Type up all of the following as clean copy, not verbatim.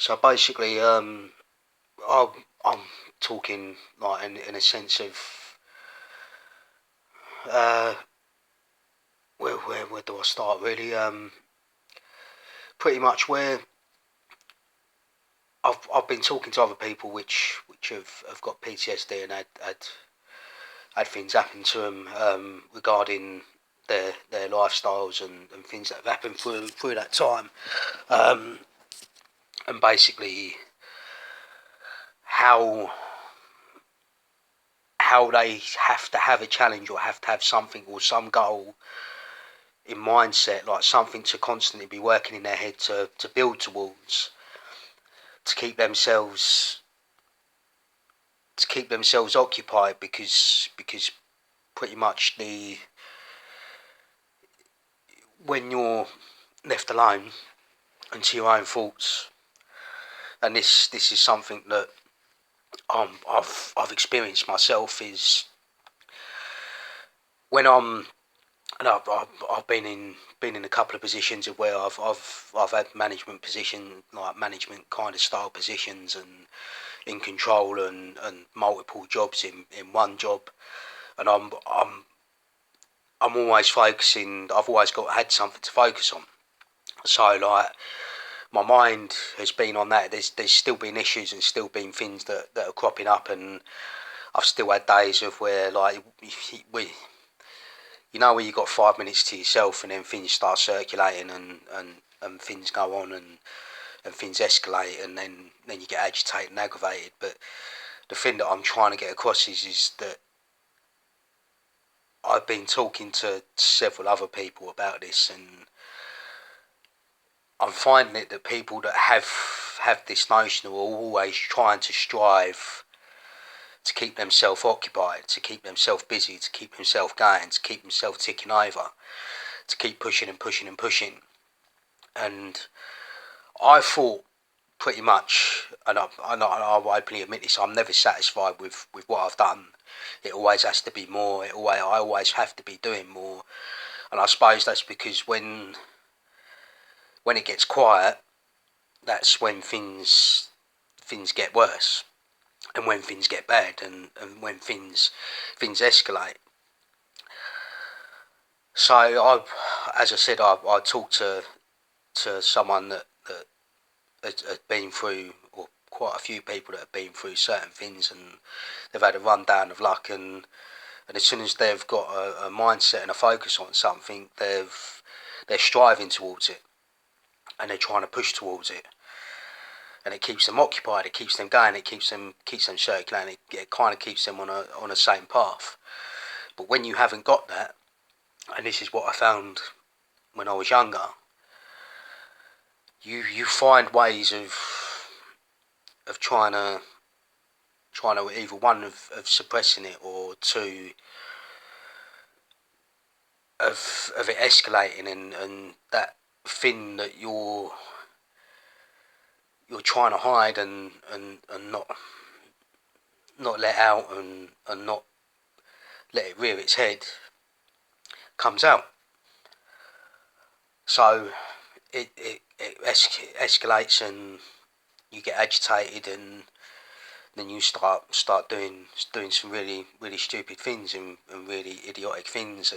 So basically, I'm talking like in a sense of uh, where do I start really? Pretty much where I've been talking to other people which have got PTSD and had things happen to them regarding their lifestyles and things that have happened through that time, um, and basically how they have to have a challenge or have to have something or some goal in mindset, like something to constantly be working in their head to build towards, to keep themselves occupied, because pretty much when you're left alone and to your own thoughts, and this is something that I've experienced myself, is when and I've been in a couple of positions of where I've had management position, like management kind of style positions, and in control and multiple jobs in one job, and I'm always focusing. I've always had something to focus on. So like my mind has been on that. There's still been issues and still been things that are cropping up, and I've still had days of where like where you got 5 minutes to yourself and then things start circulating and things go on and things escalate, and then you get agitated and aggravated. But the thing that I'm trying to get across is that I've been talking to several other people about this, and I'm finding it that people that have this notion are always trying to strive to keep themselves occupied, to keep themselves busy, to keep themselves going, to keep themselves ticking over, to keep pushing and pushing and pushing. And I thought pretty much, and I'll openly admit this, I'm never satisfied with what I've done. It always has to be more. I always have to be doing more. And I suppose that's because when it gets quiet, that's when things get worse, and when things get bad, and when things escalate. So as I said, I talked to someone that had been through, or quite a few people that have been through certain things, and they've had a rundown of luck, and as soon as they've got a mindset and a focus on something, they're striving towards it, and they're trying to push towards it, and it keeps them occupied, it keeps them going, it keeps them circulating, it kind of keeps them on a same path. But when you haven't got that, and this is what I found when I was younger, you find ways of trying to either one of suppressing it, or two of it escalating, and that thing that you're trying to hide and not let out, and not let it rear its head, comes out. So it escalates, and you get agitated, and then you start doing some really stupid things, and really idiotic things,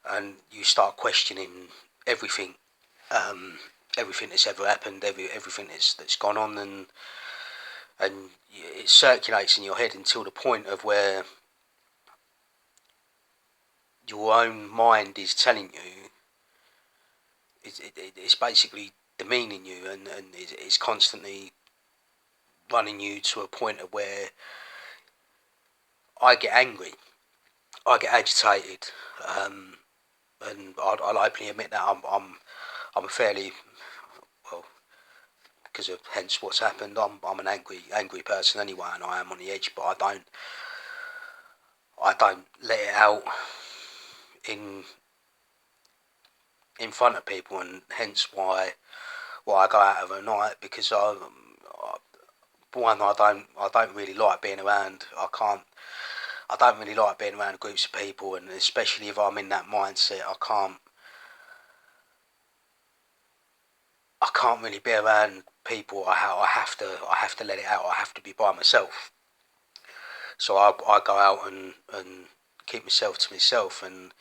and you start questioning everything, everything that's ever happened, everything that's gone on, and it circulates in your head until the point of where your own mind is telling you, it's basically demeaning you, and it's constantly running you to a point of where I get angry, I get agitated, and I'll openly admit that I'm a fairly, well, because of hence what's happened, I'm an angry person anyway, and I am on the edge, but I don't let it out in front of people, and hence why I go out of a night, because I don't really like being around. I don't really like being around groups of people, and especially if I'm in that mindset, I can't really be around people. I have to let it out. I have to be by myself. So I go out and keep myself to myself. And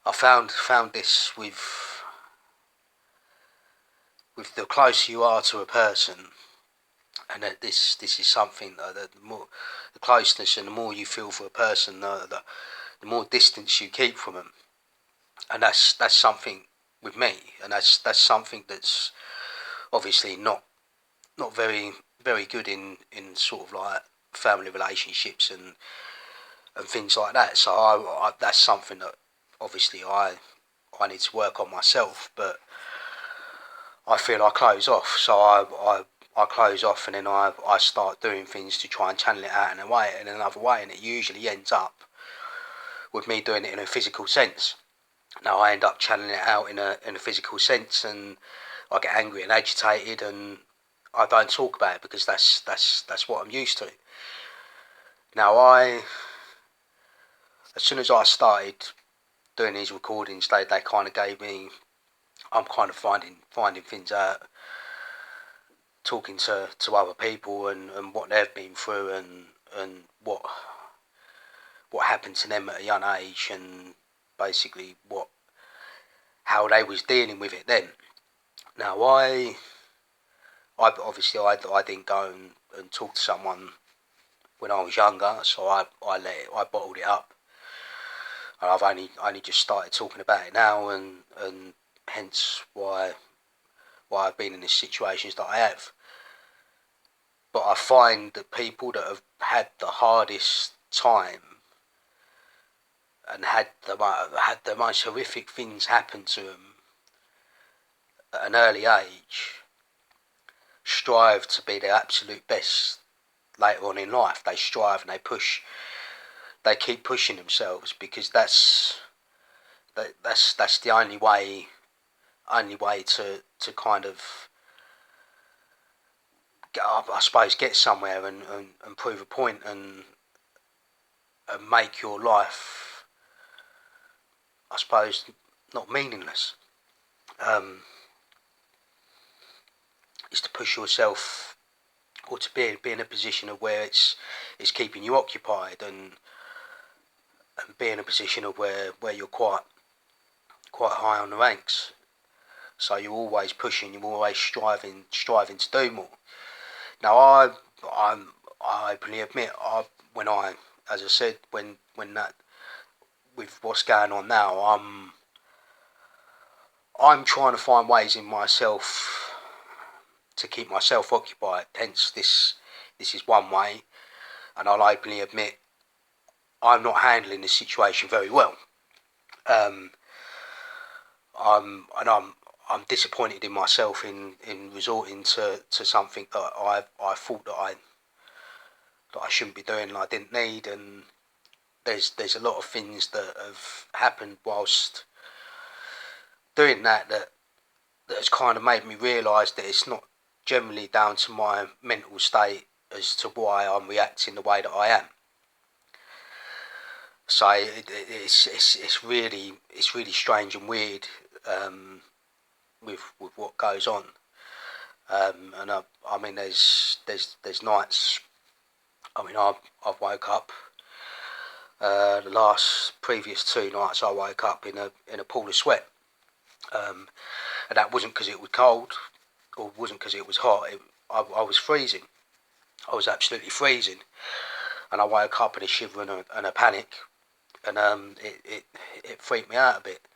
I found this with the closer you are to a person, and that this is something that the closeness and the more you feel for a person, the more distance you keep from them, and that's something with me, and that's something that's obviously not very good in sort of like family relationships and things like that. So that's something that obviously I need to work on myself, but I feel I close off. So I close off, and then I start doing things to try and channel it out in another way, and it usually ends up with me doing it in a physical sense. Now I end up channeling it out in a physical sense, and I get angry and agitated, and I don't talk about it because that's what I'm used to. Now as soon as I started doing these recordings, they kind of gave me. I'm kind of finding things out, talking to other people and what they've been through and what happened to them at a young age, and basically how they was dealing with it then. Now I obviously I didn't go and talk to someone when I was younger, so I bottled it up, and I've only just started talking about it now, and hence why I've been in the situations that I have. But I find that people that have had the hardest time and had the most horrific things happen to them at an early age strive to be their absolute best later on in life. They strive and they keep pushing themselves, because that's the only way to kind of I suppose get somewhere and prove a point and make your life, I suppose, not meaningless. Is to push yourself, or to be in a position of where it's keeping you occupied, and be in a position of where you're quite high on the ranks. So you're always pushing, you're always striving to do more. Now I openly admit, as I said, when that, with what's going on now, I'm trying to find ways in myself to keep myself occupied. Hence this is one way, and I'll openly admit I'm not handling this situation very well. Um, I'm disappointed in myself in resorting to something that I thought that I shouldn't be doing and I didn't need, and there's a lot of things that have happened whilst doing that has kind of made me realise that it's not generally down to my mental state as to why I'm reacting the way that I am. So it's really strange and weird, with what goes on. And I mean there's nights. I mean I've woke up. The last previous 2 nights I woke up in a pool of sweat, and that wasn't because it was cold, or wasn't because it was hot. I was freezing. I was absolutely freezing, and I woke up in a shiver and a panic, and it freaked me out a bit.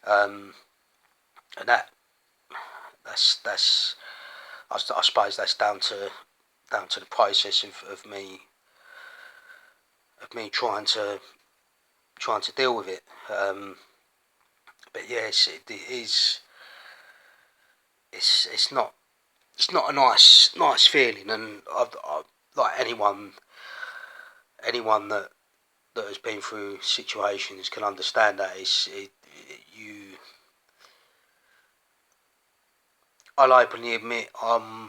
Um, and that's I suppose that's down to the process of me trying to deal with it. But yes, it is. It's not a nice feeling, and I like anyone that has been through situations can understand that. You. I'll openly admit, I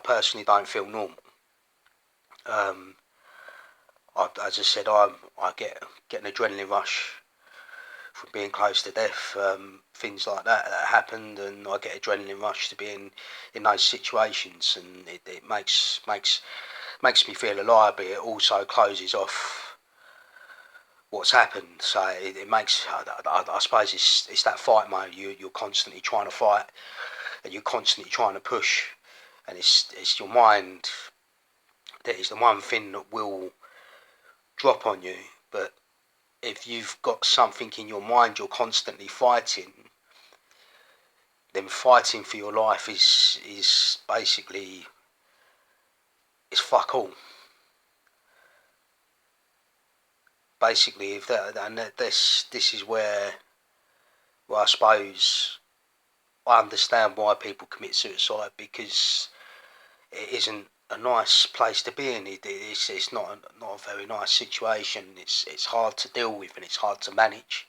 personally don't feel normal. As I said, I get an adrenaline rush from being close to death, things like that happened, and I get adrenaline rush to be in those situations, and it makes me feel alive, but it also closes off what's happened. So it makes, I suppose it's that fight mode. You're constantly trying to fight, and you're constantly trying to push, and it's your mind that is the one thing that will drop on you. But if you've got something in your mind you're constantly fighting, then fighting for your life is basically, it's fuck all. Basically, if that, and this is where, well, I suppose I understand why people commit suicide, because it isn't a nice place to be in. It's not a very nice situation. It's hard to deal with, and it's hard to manage.